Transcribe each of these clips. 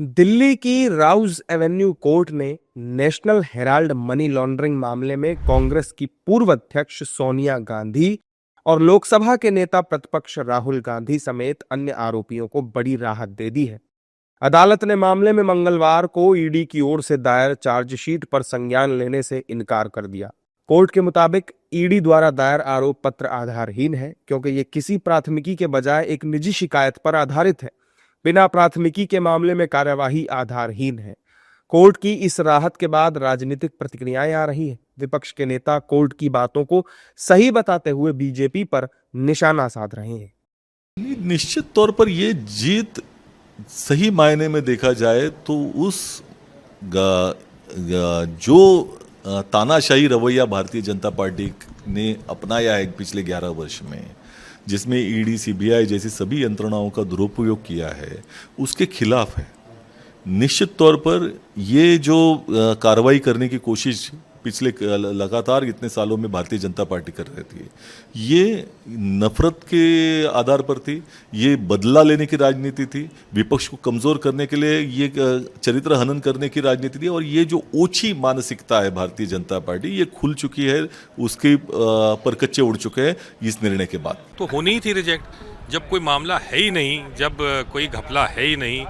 दिल्ली की Rouse Avenue court ने national Herald money laundering मामले में कांग्रेस की पूर्व अध्यक्ष सोनिया गांधी और लोकसभा के नेता प्रतिपक्ष राहुल गांधी समेत अन्य आरोपियों को बड़ी राहत दे दी है। अदालत ने मामले में मंगलवार को ईडी की ओर से दायर चार्जशीट पर संज्ञान लेने से इनकार कर दिया। कोर्ट के मुताबिक ईडी द्वारा दायर आरोप पत्र आधारहीन है, क्योंकि ये किसी प्राथमिकी के बजाय एक निजी शिकायत पर आधारित है। बिना प्राथमिकी के मामले में कार्यवाही आधारहीन है। कोर्ट की इस राहत के बाद राजनीतिक प्रतिक्रियाएं आ रही है। विपक्ष के नेता कोर्ट की बातों को सही बताते हुए बीजेपी पर निशाना साध रहे हैं। निश्चित तौर पर ये जीत सही मायने में देखा जाए तो जो तानाशाही रवैया भारतीय जनता पार्टी ने अपनाया है पिछले 11 वर्ष में, जिसमें ईडी सीबीआई जैसी सभी यंत्रणाओं का दुरुपयोग किया है, उसके खिलाफ है। निश्चित तौर पर ये जो कार्रवाई करने की कोशिश पिछले लगातार इतने सालों में भारतीय जनता पार्टी कर रही थी, ये नफरत के आधार पर थी, ये बदला लेने की राजनीति थी, विपक्ष को कमज़ोर करने के लिए ये चरित्र हनन करने की राजनीति थी। और ये जो ओछी मानसिकता है भारतीय जनता पार्टी, ये खुल चुकी है, उसके परकच्चे उड़ चुके हैं इस निर्णय के बाद। तो होनी ही थी रिजेक्ट। जब कोई मामला है ही नहीं, जब कोई घपला है ही नहीं,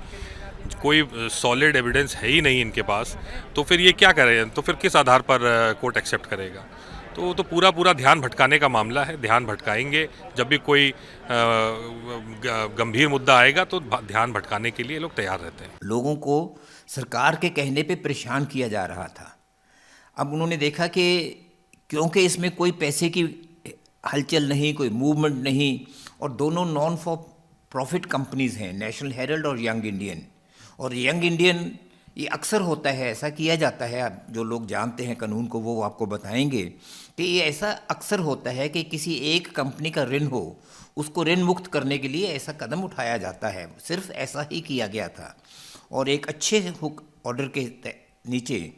कोई सॉलिड एविडेंस है ही नहीं इनके पास, तो फिर ये क्या करें? तो फिर किस आधार पर कोर्ट एक्सेप्ट करेगा? तो पूरा ध्यान भटकाने का मामला है। ध्यान भटकाएंगे। जब भी कोई गंभीर मुद्दा आएगा तो ध्यान भटकाने के लिए लोग तैयार रहते हैं। लोगों को सरकार के कहने पे परेशान किया जा रहा था। अब उन्होंने देखा कि क्योंकि इसमें कोई पैसे की हलचल नहीं, कोई मूवमेंट नहीं, और दोनों नॉन फॉर प्रॉफिट कंपनीज हैं, नेशनल हेरल्ड और यंग इंडियन। और यंग इंडियन, ये अक्सर होता है, ऐसा किया जाता है, आप जो लोग जानते हैं कानून को वो आपको बताएंगे कि ये ऐसा अक्सर होता है कि किसी एक कंपनी का ऋण हो, उसको ऋण मुक्त करने के लिए ऐसा कदम उठाया जाता है। सिर्फ ऐसा ही किया गया था और एक अच्छे हुक ऑर्डर के नीचे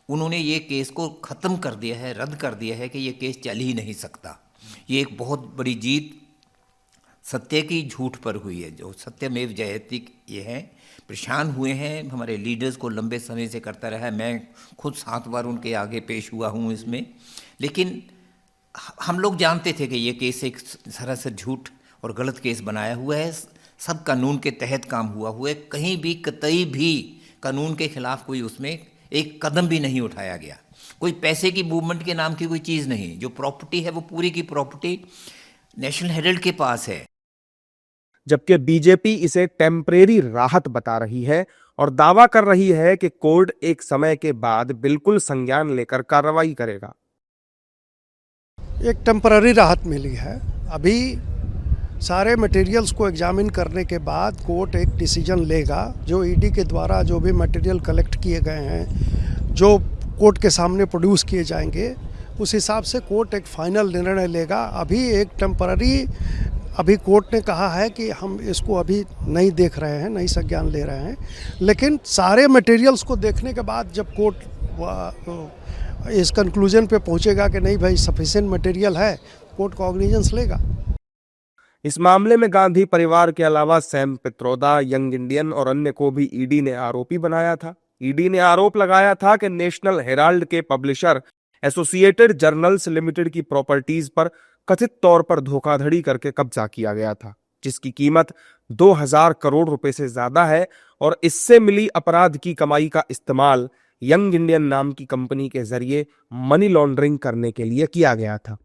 उन्होंने ये केस को ख़त्म कर दिया है, रद्द कर दिया है कि ये केस चल ही नहीं सकता। ये एक बहुत बड़ी जीत सत्य की झूठ पर हुई है, जो सत्यमेव जयते ये है। परेशान हुए हैं, हमारे लीडर्स को लंबे समय से करता रहा है। मैं खुद 7 बार उनके आगे पेश हुआ हूँ इसमें, लेकिन हम लोग जानते थे कि ये केस एक सरासर झूठ और गलत केस बनाया हुआ है। सब कानून के तहत काम हुआ है, कहीं भी कतई भी कानून के खिलाफ कोई उसमें एक कदम भी नहीं उठाया गया। कोई पैसे की मूवमेंट के नाम की कोई चीज़ नहीं। जो प्रॉपर्टी है वो पूरी की प्रॉपर्टी नेशनल हेरल्ड के पास है। जबकि बीजेपी इसे टेम्परेरी राहत बता रही है और दावा कर रही है कि कोर्ट एक समय के बाद बिल्कुल संज्ञान लेकर कार्रवाई करेगा। एक टेम्पररी राहत मिली है। अभी सारे मटेरियल्स को एग्जामिन करने के बाद कोर्ट एक डिसीजन लेगा। जो ईडी के द्वारा जो भी मटेरियल कलेक्ट किए गए हैं, जो कोर्ट के सामने प्रोड्यूस किए जाएंगे, उस हिसाब से कोर्ट एक फाइनल निर्णय लेगा। अभी एक टेम्पररी, अभी कोर्ट ने कहा है कि हम इसको अभी नहीं देख रहे हैं, नहीं संज्ञान ले रहे हैं, लेकिन सारे मटेरियल्स को देखने के बाद जब कोर्ट इस कंक्लूजन पे पहुंचेगा कि नहीं भाई सफिशिएंट मटेरियल है, कोर्ट कॉग्निजेंस लेगा। इस मामले में गांधी परिवार के अलावा सैम पित्रोदा, यंग इंडियन और अन्य को भी ईडी ने आरोपी बनाया था। ईडी ने आरोप लगाया था कि नेशनल हेराल्ड के पब्लिशर एसोसिएटेड जर्नल्स लिमिटेड की प्रॉपर्टीज पर कथित तौर पर धोखाधड़ी करके कब्जा किया गया था, जिसकी कीमत 2000 करोड़ रुपए से ज्यादा है, और इससे मिली अपराध की कमाई का इस्तेमाल यंग इंडियन नाम की कंपनी के जरिए मनी लॉन्ड्रिंग करने के लिए किया गया था।